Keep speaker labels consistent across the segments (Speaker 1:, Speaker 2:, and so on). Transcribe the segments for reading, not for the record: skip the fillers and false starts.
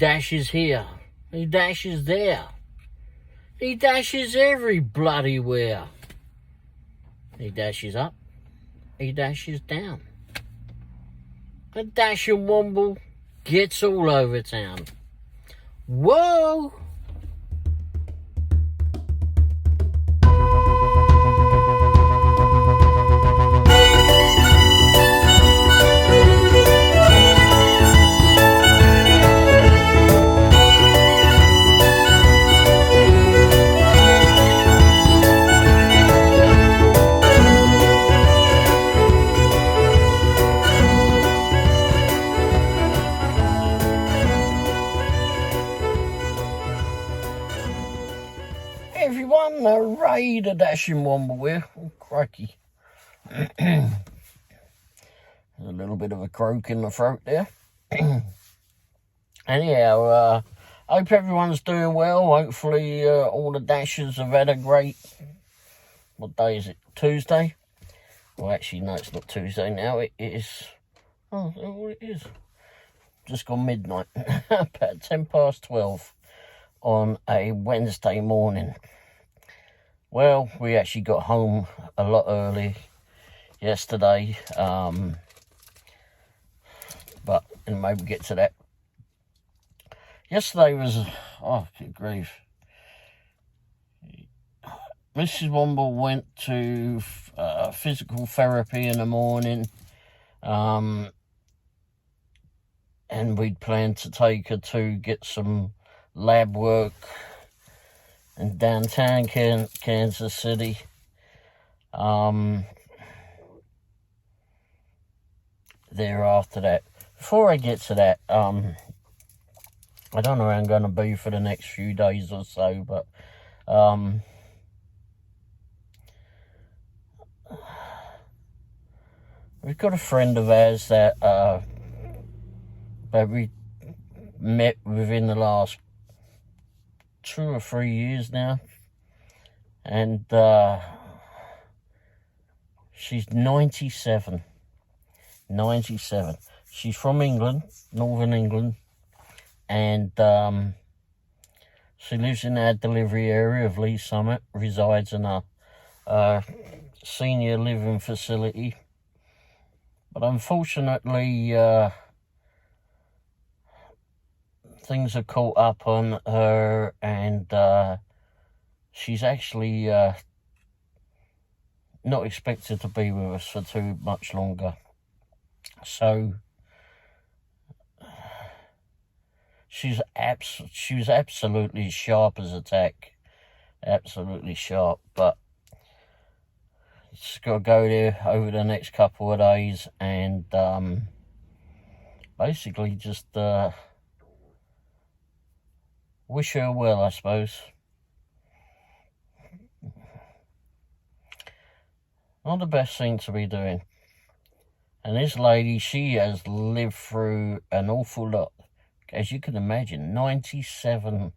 Speaker 1: dashes here. He dashes there. He dashes every bloody where. He dashes up. He dashes down. A dashing Womble gets all over town. Whoa! Everyone, a raid of dashing Womble here. Oh, crikey. There's a little bit of a croak in the throat there. Anyhow, hope everyone's doing well. Hopefully all the dashers have had a great... What day is it? Tuesday? Well, actually, no, it's not Tuesday now. It is... Oh, it is. Just gone midnight. About 12:10 on a Wednesday morning. Well, we actually got home a lot early yesterday, but maybe we'll get to that. Yesterday was, oh, good grief. Mrs. Womble went to physical therapy in the morning, and we'd planned to take her to get some lab work in downtown Kansas City. Thereafter that, before I get to that, I don't know where I'm going to be for the next few days or so, but we've got a friend of ours that we met within the last 2 or 3 years now, and she's 97. She's from England, Northern England, and she lives in our delivery area of Lee Summit, resides in a senior living facility, but unfortunately things are caught up on her, and she's actually not expected to be with us for too much longer. So she was absolutely sharp as a tack, absolutely sharp. But just got to go there over the next couple of days and basically just wish her well, I suppose. Not the best thing to be doing. And this lady, she has lived through an awful lot. As you can imagine, 97.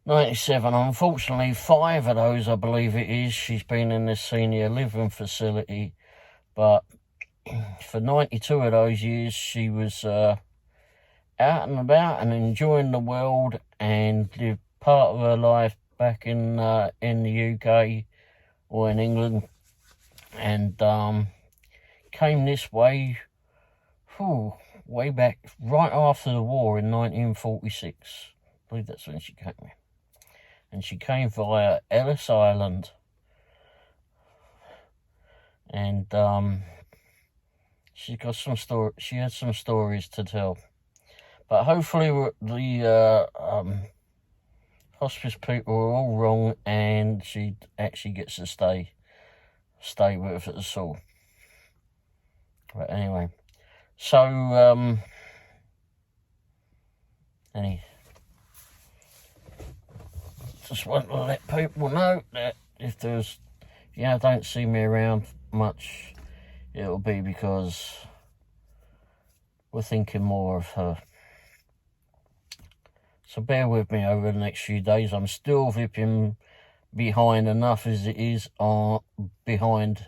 Speaker 1: Unfortunately, 5 of those, I believe it is, she's been in this senior living facility. But for 92 of those years, she was out and about and enjoying the world, and lived part of her life back in the UK or in England, and came this way, way back, right after the war in 1946. I believe that's when she came. And she came via Ellis Island. And she had some stories to tell. But hopefully the hospice people are all wrong, and she actually gets to stay with us all. But anyway, so just want to let people know that if you don't see me around much, it'll be because we're thinking more of her. So bear with me over the next few days. I'm still flipping behind enough as it is behind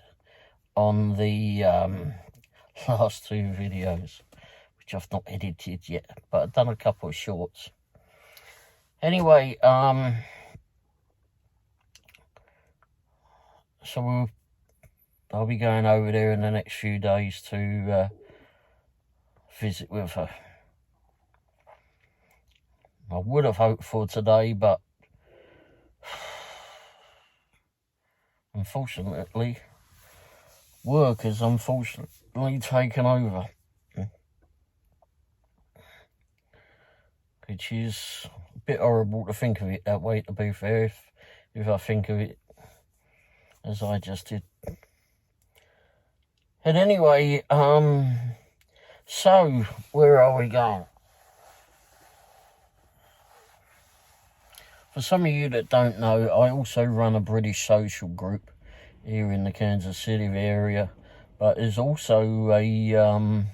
Speaker 1: on the last 2 videos, which I've not edited yet, but I've done a couple of shorts. Anyway, so I'll be going over there in the next few days to visit with her. I would have hoped for today, but unfortunately, work has unfortunately taken over, which is a bit horrible to think of it that way, to be fair, if I think of it as I just did. And anyway, so where are we going? For some of you that don't know, I also run a British social group here in the Kansas City area, but there's also a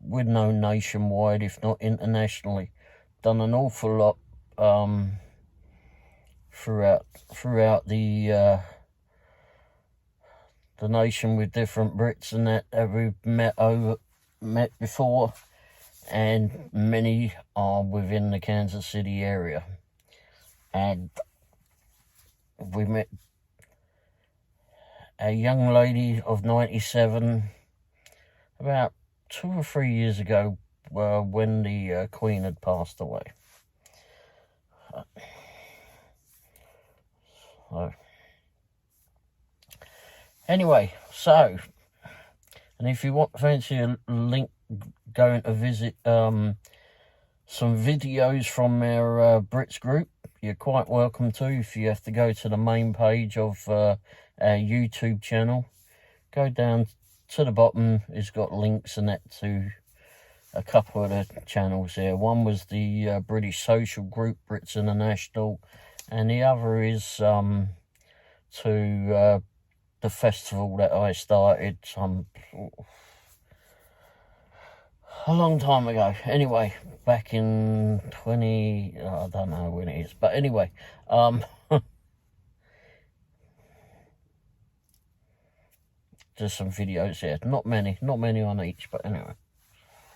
Speaker 1: we're known nationwide, if not internationally. Done an awful lot throughout the nation with different Brits and that we've met before, and many are within the Kansas City area. And we met a young lady of 97 about 2 or 3 years ago, when the Queen had passed away. Anyway, so, and if you fancy a link going to visit some videos from our Brits group, you're quite welcome to. If you have to go to the main page of our YouTube channel, go down to the bottom. It's got links and that to a couple of the channels there. One was the British social group, Brits International, and the other is to the festival that I started a long time ago. Anyway, back in I don't know when it is, but anyway, there's some videos here. Not many on each, but anyway,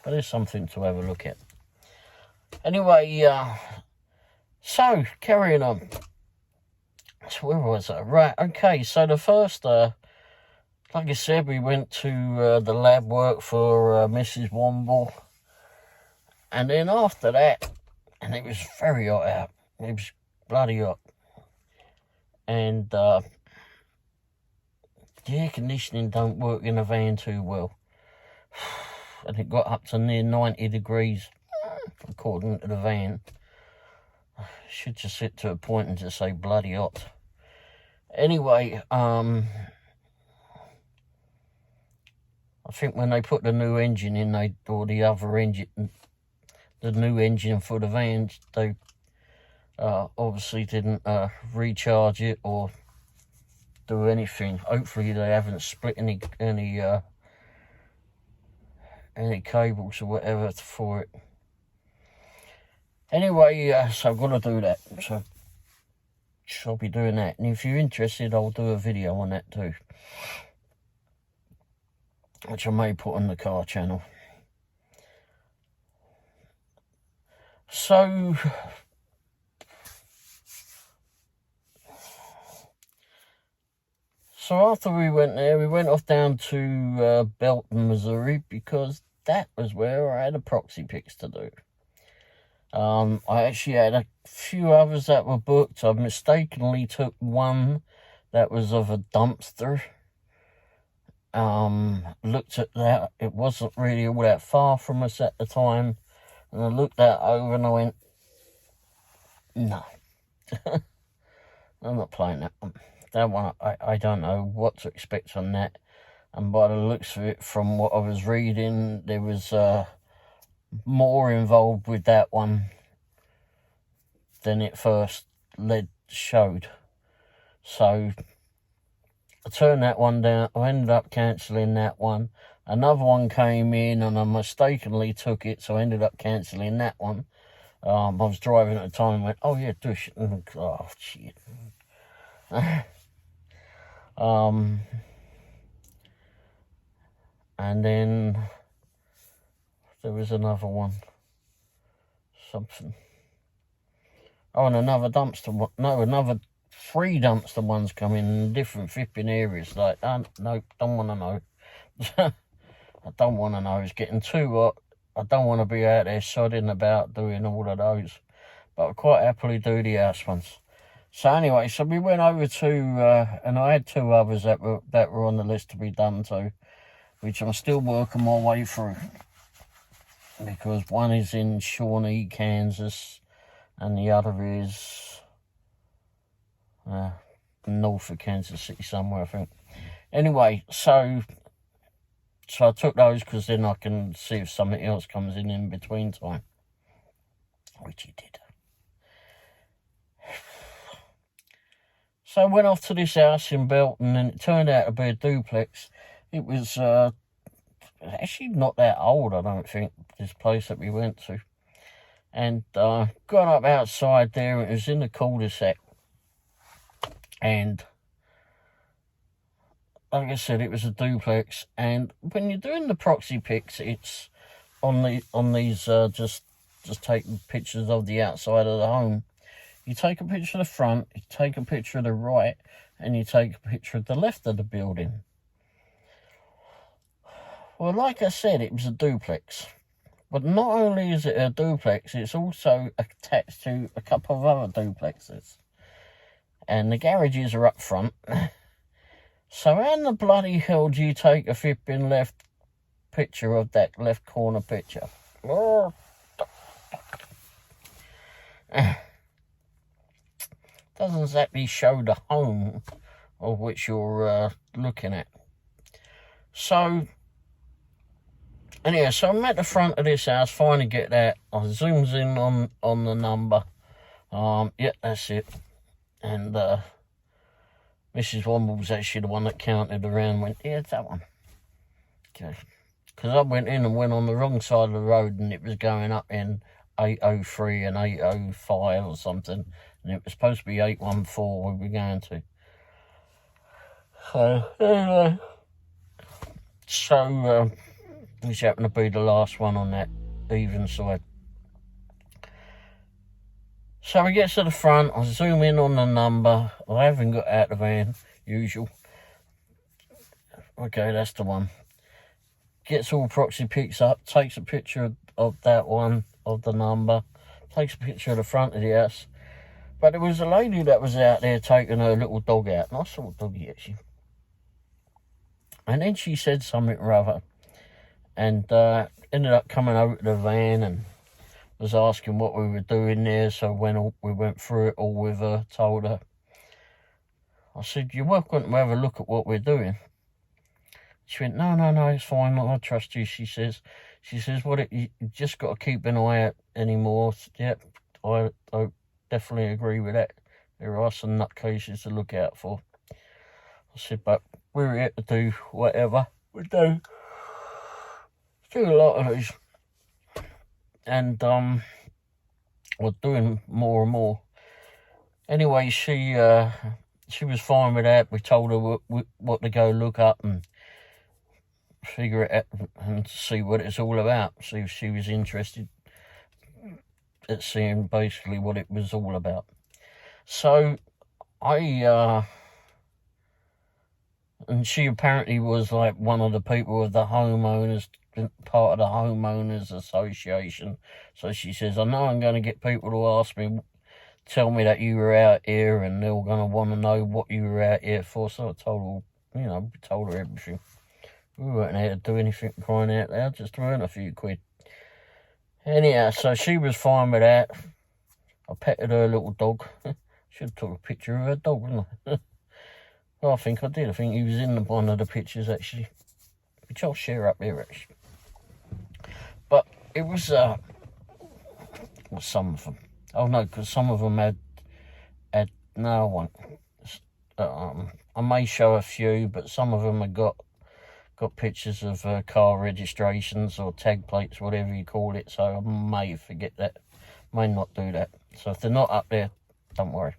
Speaker 1: but there's something to have a look at. Anyway, so carrying on. So where was I? Right, okay, so the first, like I said, we went to the lab work for Mrs. Womble. And then after that, and it was very hot out. It was bloody hot. And the air conditioning don't work in a van too well. And it got up to near 90 degrees, according to the van. I should just sit to a point and just say bloody hot. Anyway, I think when they put the new engine in, the new engine for the van, they obviously didn't recharge it or do anything. Hopefully they haven't split any cables or whatever for it. Anyway, so I've got to do that. So I'll be doing that. And if you're interested, I'll do a video on that too, which I may put on the car channel. So after we went there, we went off down to Belton, Missouri, because that was where I had a proxy pics to do. I actually had a few others that were booked. I mistakenly took one that was of a dumpster. Looked at that. It wasn't really all that far from us at the time. And I looked that over and I went, no. I'm not playing that one. That one, I don't know what to expect on that. And by the looks of it, from what I was reading, there was more involved with that one than it first showed. So I turned that one down. I ended up cancelling that one. Another one came in and I mistakenly took it, so I ended up cancelling that one. I was driving at the time and went, oh yeah, dush. Oh shit. And then there was another one. Something. Oh, and another dumpster one. No, another 3 dumpster ones come in different flipping areas. Like, no, don't want to know. I don't want to know. It's getting too hot. I don't want to be out there sodding about doing all of those. But I'll quite happily do the house ones. So anyway, so we went over to, and I had 2 others that were on the list to be done too, which I'm still working my way through. Because one is in Shawnee, Kansas, and the other is north of Kansas City somewhere, I think. Anyway, so I took those because then I can see if something else comes in between time, which he did. So I went off to this house in Belton, and it turned out to be a duplex. It was actually not that old, I don't think, this place that we went to. And got up outside there, and it was in the cul-de-sac. And like I said, it was a duplex. And when you're doing the proxy pics, it's on these just taking pictures of the outside of the home. You take a picture of the front, you take a picture of the right, and you take a picture of the left of the building. Well, like I said, it was a duplex. But not only is it a duplex, it's also attached to a couple of other duplexes. And the garages are up front. So how in the bloody hell do you take a flipping left picture of that left corner picture? Doesn't exactly show the home of which you're looking at. So anyway, so I'm at the front of this house, finally get that. I zooms in on the number. Yeah, that's it. And Mrs. Womble's actually the one that counted around and went, yeah, it's that one. Okay. Because I went in and went on the wrong side of the road, and it was going up in 803 and 805 or something. And it was supposed to be 814 we were going to. So, anyway. So, this happened to be the last one on that even side. So we get to the front, I zoom in on the number. I haven't got out the van, usual. Okay, that's the one. Gets all proxy pics up, takes a picture of that one, of the number, takes a picture of the front of the house. But there was a lady that was out there taking her little dog out. Nice little doggy, actually. And then she said something or other. And ended up coming over to the van and was asking what we were doing there. So when we went through it all with her, told her. I said, you're welcome to have a look at what we're doing. She went, no, it's fine. I trust you, she says. She says, you just got to keep an eye out anymore. Yep, I definitely agree with that. There are some nutcases to look out for. I said, but we're here to do whatever we do. Do a lot of these. And we're doing more and more. Anyway, she was fine with that. We told her what to go look up and figure it out and see what it's all about. See if she was interested at seeing basically what it was all about. So and she apparently was like one of the people of the homeowners, part of the homeowners association. So she says, I know I'm going to get people to ask me, tell me that you were out here, and they're going to want to know what you were out here for. So I told her everything. We weren't here to do anything, crying out loud, just to earn a few quid. Anyhow, so she was fine with that. I petted her little dog. Should have took a picture of her dog, wouldn't I? Well, I think I did. I think he was in one of the pictures, actually, which I'll share up here, actually. But it was, well, some of them. Oh, no, because some of them had no, I won't. I may show a few, but some of them had got pictures of car registrations or tag plates, whatever you call it, so I may forget that. May not do that. So if they're not up there, don't worry.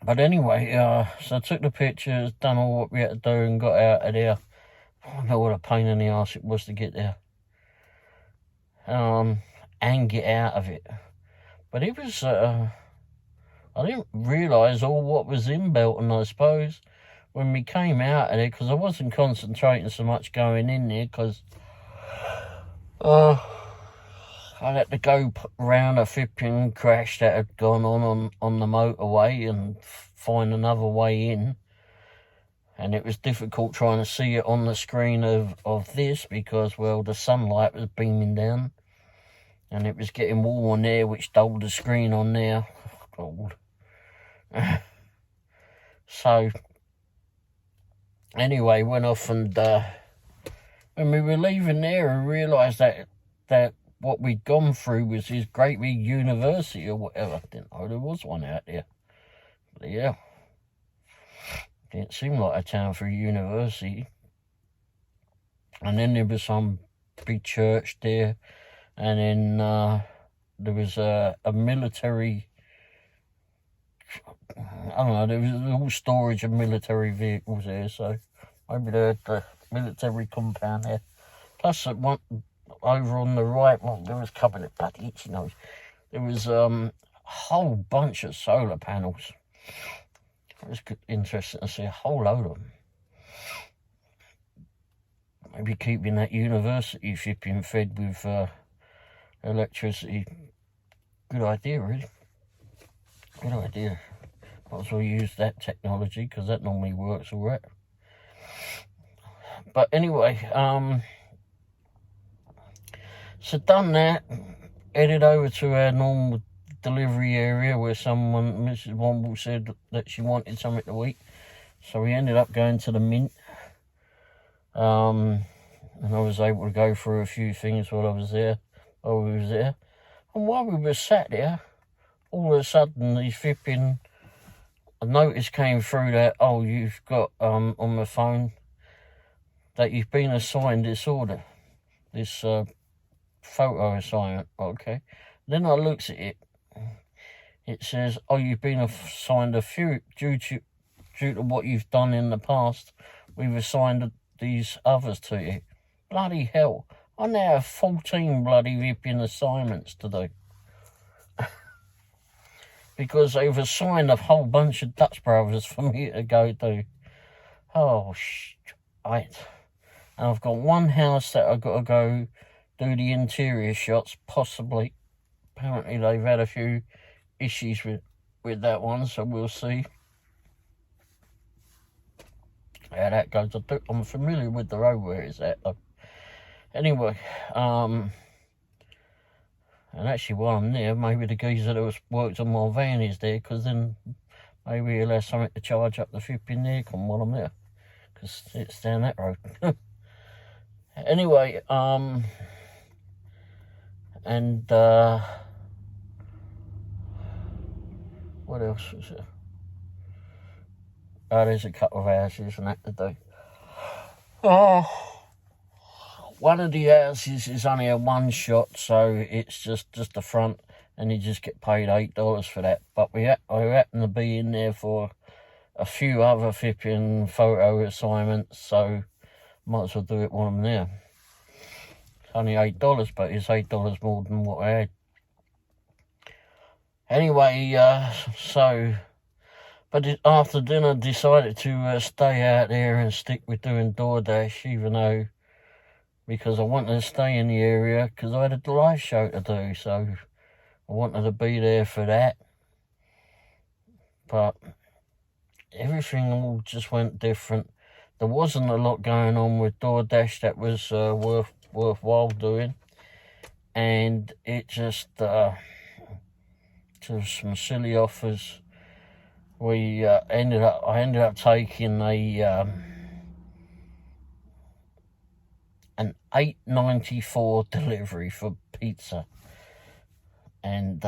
Speaker 1: But anyway, so I took the pictures, done all what we had to do, and got out of there. I don't know what a pain in the arse it was to get there. And get out of it. But it was, I didn't realise all what was in Belton, I suppose, when we came out of there, because I wasn't concentrating so much going in there, because I had to go round a flipping crash that had gone on the motorway and find another way in. And it was difficult trying to see it on the screen of this because, well, the sunlight was beaming down. And it was getting warm on there, which dulled the screen on there. God. So, anyway, went off and when we were leaving there, I realised that what we'd gone through was this great big university or whatever. I didn't know there was one out there. But yeah. Didn't seem like a town for a university. And then there was some big church there. And then there was a military, I don't know, there was all storage of military vehicles there. So maybe the military compound there. Plus, one over on the right, well, there was a couple of bloody itchy nose. There was a whole bunch of solar panels. It was interesting to see a whole load of them. Maybe keeping that university shipping fed with electricity. Good idea, really. Good idea. Might as well use that technology because that normally works all right. But anyway, so done that, headed over to our normal delivery area where Mrs. Womble said that she wanted something to eat. So we ended up going to the Mint. And I was able to go through a few things while we was there. And while we were sat there, all of a sudden a notice came through that, oh, you've got on the phone that you've been assigned this order, this photo assignment. Okay. Then I looks at it. It says, oh, you've been assigned a few, due to what you've done in the past, we've assigned these others to you. Bloody hell. I now have 14 bloody ripping assignments to do. Because they've assigned a whole bunch of Dutch brothers for me to go do. Oh, right. And I've got one house that I've got to go do the interior shots, possibly. Apparently they've had a few issues with that one, so we'll see how that goes. I'm familiar with the road where it's at, though. Anyway, and actually while I'm there, maybe the geezer that was worked on my van is there, because then maybe he'll have something to charge up the flipping aircon while I'm there, because it's down that road. Anyway, and what else is there? Oh, there's a couple of houses and that to do. Oh, one of the houses is only a one shot, so it's just the front, and you just get paid $8 for that. But I happen to be in there for a few other flipping photo assignments, so might as well do it while I'm there. It's only $8, but it's $8 more than what I had. Anyway, but after dinner, decided to stay out there and stick with doing DoorDash, even though, because I wanted to stay in the area, because I had a live show to do, so I wanted to be there for that. But everything all just went different. There wasn't a lot going on with DoorDash that was worthwhile doing, and it just some silly offers. I ended up taking an $8.94 delivery for pizza, and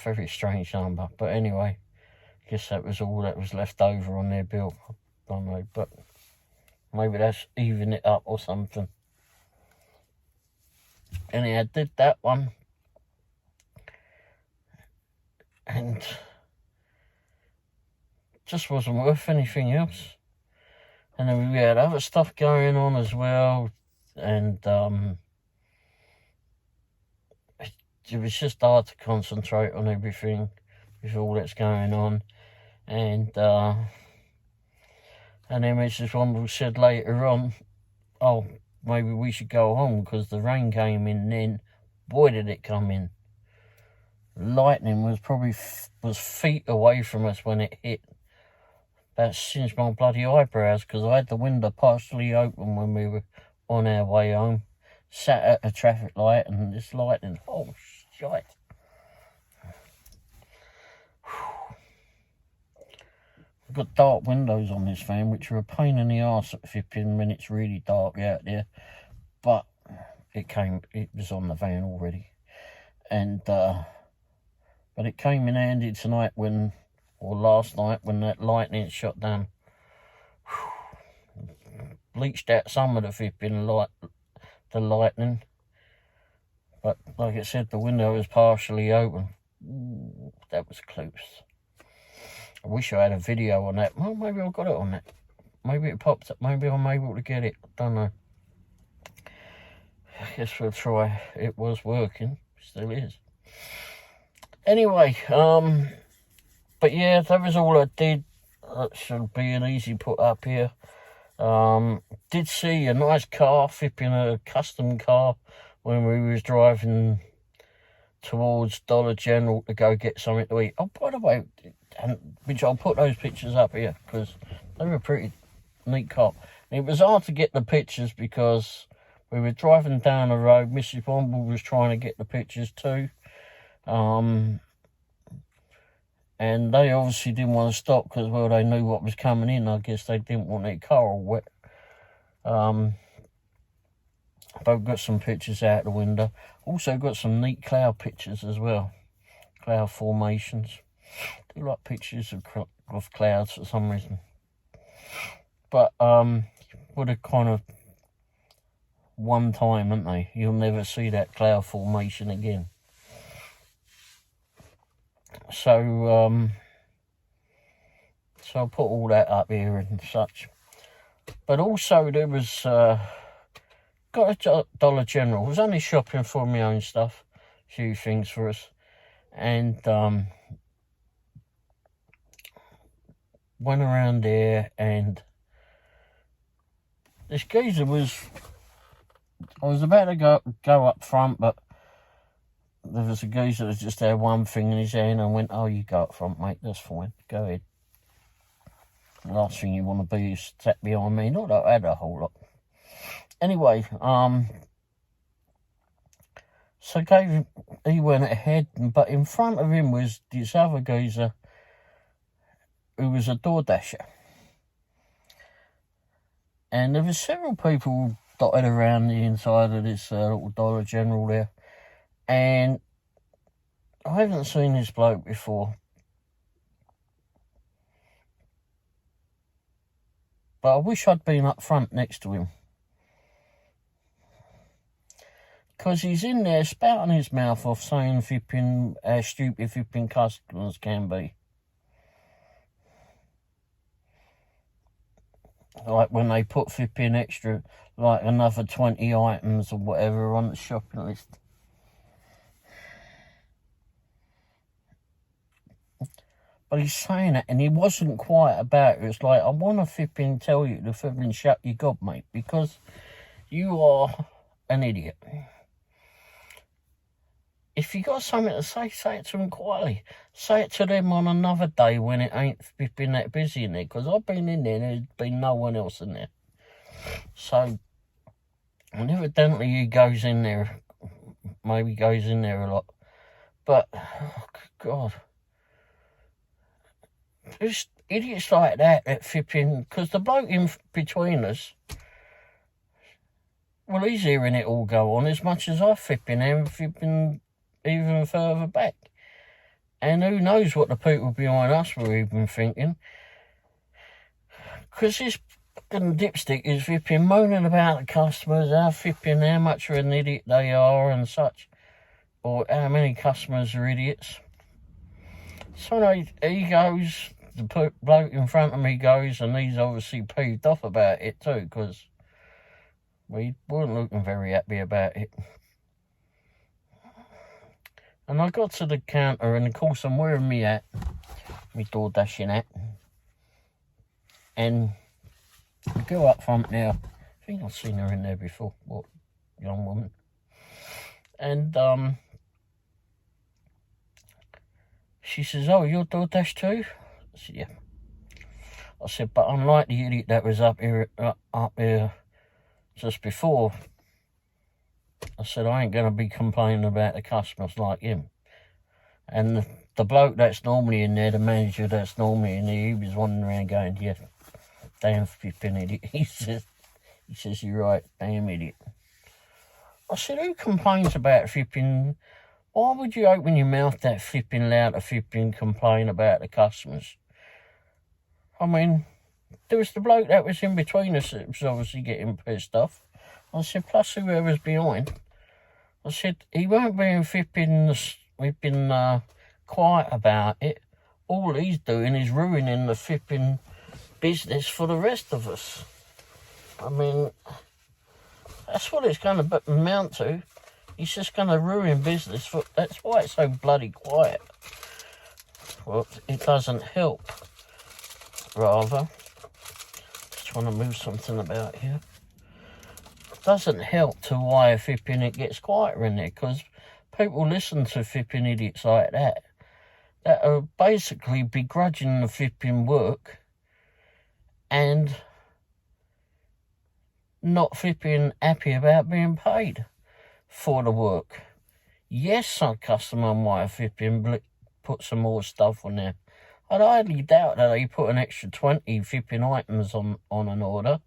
Speaker 1: very strange number. But anyway, I guess that was all that was left over on their bill. I don't know, but maybe that's even it up or something. Anyhow, I did that one, and just wasn't worth anything else. And then we had other stuff going on as well, and it was just hard to concentrate on everything with all that's going on. And then Mrs. Womble said later on, oh, maybe we should go home because the rain came in then. Boy, did it come in. Lightning was probably feet away from us when it hit. That singed my bloody eyebrows because I had the window partially open when we were on our way home. Sat at a traffic light and this lightning, oh shit. We've got dark windows on this van, which are a pain in the arse at 15 when it's really dark out there. But it was on the van already. And, but it came in handy tonight last night when that lightning shot down. Bleached out some of the flipping the lightning. But like I said, the window was partially open. Ooh, that was close. I wish I had a video on that. Well, maybe I got it on that. Maybe it popped up. Maybe I'm able to get it. Don't know. I guess we'll try. It was working. Still is. Anyway, but yeah, that was all I did. That should be an easy put up here. Did see a nice car, flipping a custom car, when we was driving towards Dollar General to go get something to eat. Oh, by the way, which I'll put those pictures up here because they were a pretty neat car. And it was hard to get the pictures because we were driving down the road. Mrs. Womble was trying to get the pictures too. And they obviously didn't want to stop because, well, they knew what was coming in. I guess they didn't want their car all wet. But we've got some pictures out the window. Also got some neat cloud pictures as well. Cloud formations. I do like pictures of clouds for some reason. But, would have kind of one time, haven't they? You'll never see that cloud formation again. So I'll put all that up here and such. But also there was, got a Dollar General. I was only shopping for my own stuff. A few things for us. And went around there and this geezer I was about to go up front, but there was a geezer that just had one thing in his hand and went, oh, you go up front, mate, that's fine, go ahead. The last thing you want to be is sat behind me. Not that I had a whole lot. Anyway, so he went ahead, but in front of him was this other geezer who was a door dasher. And there were several people dotted around the inside of this little Dollar General there. And I haven't seen this bloke before. But I wish I'd been up front next to him. Because he's in there spouting his mouth off saying how stupid flipping customers can be. Like when they put flipping extra, like another 20 items or whatever on the shopping list. But he's saying that, and he wasn't quiet about it. It's like, I want to flipping tell you to flipping shut your gob, mate, because you are an idiot. If you got something to say it to them quietly. Say it to them on another day when it ain't been that busy in there. Because I've been in there and there's been no one else in there. So, and evidently he goes in there. Maybe goes in there a lot. But, oh, God. There's idiots like that flipping. Because the bloke in between us, well, he's hearing it all go on as much as I flipping am flipping even further back. And who knows what the people behind us were even thinking. Because this fucking dipstick is flipping moaning about the customers, how much of an idiot they are and such. Or how many customers are idiots. So he goes, the bloke in front of me goes, and he's obviously peeved off about it too, because we weren't looking very happy about it. And I got to the counter, and of course I'm wearing me hat, my door dashing hat, and I go up front now. I think I've seen her in there before, what, young woman. And she says, "Oh, you're DoorDash too?" I said, "Yeah." I said, "But unlike the idiot that was up here just before," I said, "I ain't going to be complaining about the customers like him." And the bloke that's normally in there, the manager that's normally in there, he was wandering around going, "Yeah, damn flipping idiot." He says, "You're right, damn idiot." I said, "Who complains about flipping? Why would you open your mouth that flipping loud to flipping complain about the customers?" I mean, there was the bloke that was in between us that was obviously getting pissed off. I said, plus whoever's behind. I said, he won't be flipping. We've been quiet about it. All he's doing is ruining the flipping business for the rest of us. I mean, that's what it's going to amount to. He's just going to ruin business. That's why it's so bloody quiet. Well, it doesn't help, rather. Just trying to move something about here. It doesn't help to why flipping it gets quieter in there, because people listen to flipping idiots like that are basically begrudging the flipping work and not flipping happy about being paid for the work. Yes, some customer might have flipping put some more stuff on there. I'd highly doubt that they put an extra 20 flipping items on an order,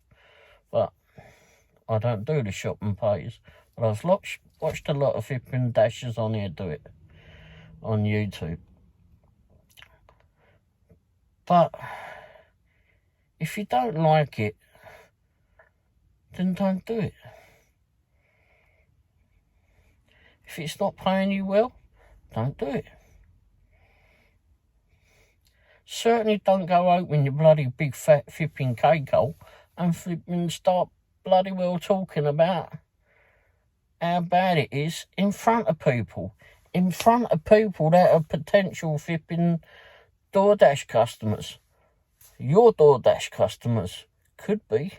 Speaker 1: but I don't do the shopping pays. But I've watched a lot of flipping dashers on here do it on YouTube. But if you don't like it, then don't do it. If it's not paying you well, don't do it. Certainly don't go open your bloody big fat flipping cake hole and flipping start bloody well talking about how bad it is in front of people. In front of people that are potential flipping DoorDash customers. Your DoorDash customers could be.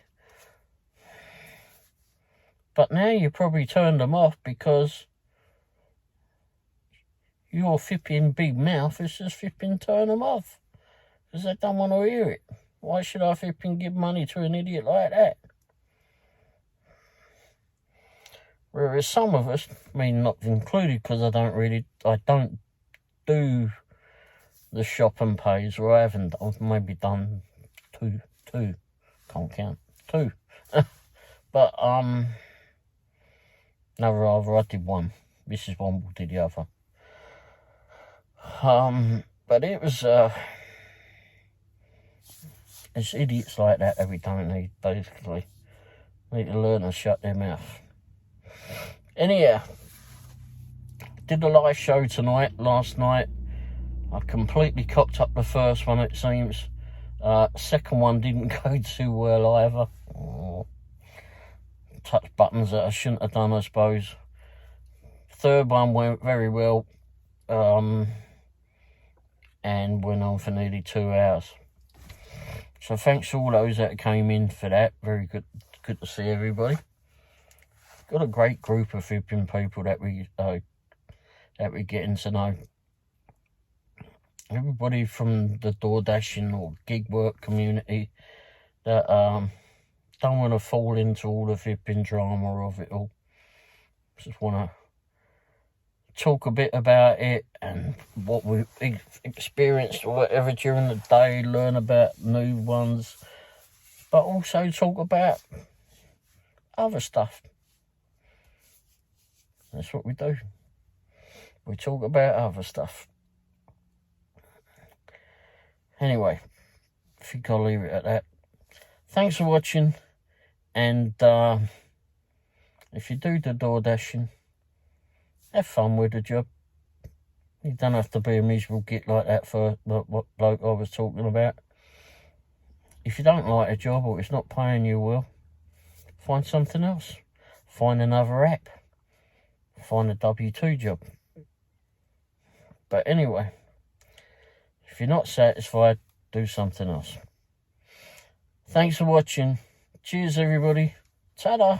Speaker 1: But now you probably turned them off because your flipping big mouth is just flipping turn them off. Because they don't want to hear it. Why should I flipping give money to an idiot like that? Whereas some of us, I mean not included because I don't do the shop and pays, or I haven't, I've maybe done two, can't count, 2. But, no, rather, I did one. Mrs. Womble did the other. But it was, it's idiots like that we don't need, basically. Need to learn to shut their mouth. Anyhow, did a live show last night. I completely cocked up the first one, it seems. Second one didn't go too well either. Touched buttons that I shouldn't have done, I suppose. Third one went very well. And went on for nearly 2 hours. So thanks to all those that came in for that. Very good to see everybody. Got a great group of flipping people that we're getting to know. Everybody from the DoorDashing or gig work community that don't want to fall into all the flipping drama of it all. Just want to talk a bit about it and what we experienced or whatever during the day, learn about new ones, but also talk about other stuff. That's what we do. We talk about other stuff. Anyway, I think I'll leave it at that. Thanks for watching, and if you do the DoorDashing, have fun with the job. You don't have to be a miserable git like that for what bloke I was talking about. If you don't like a job or it's not paying you well, find something else. Find another app. Find a W2 job. But anyway, if you're not satisfied, do something else. Thanks for watching. Cheers, everybody. Ta-da.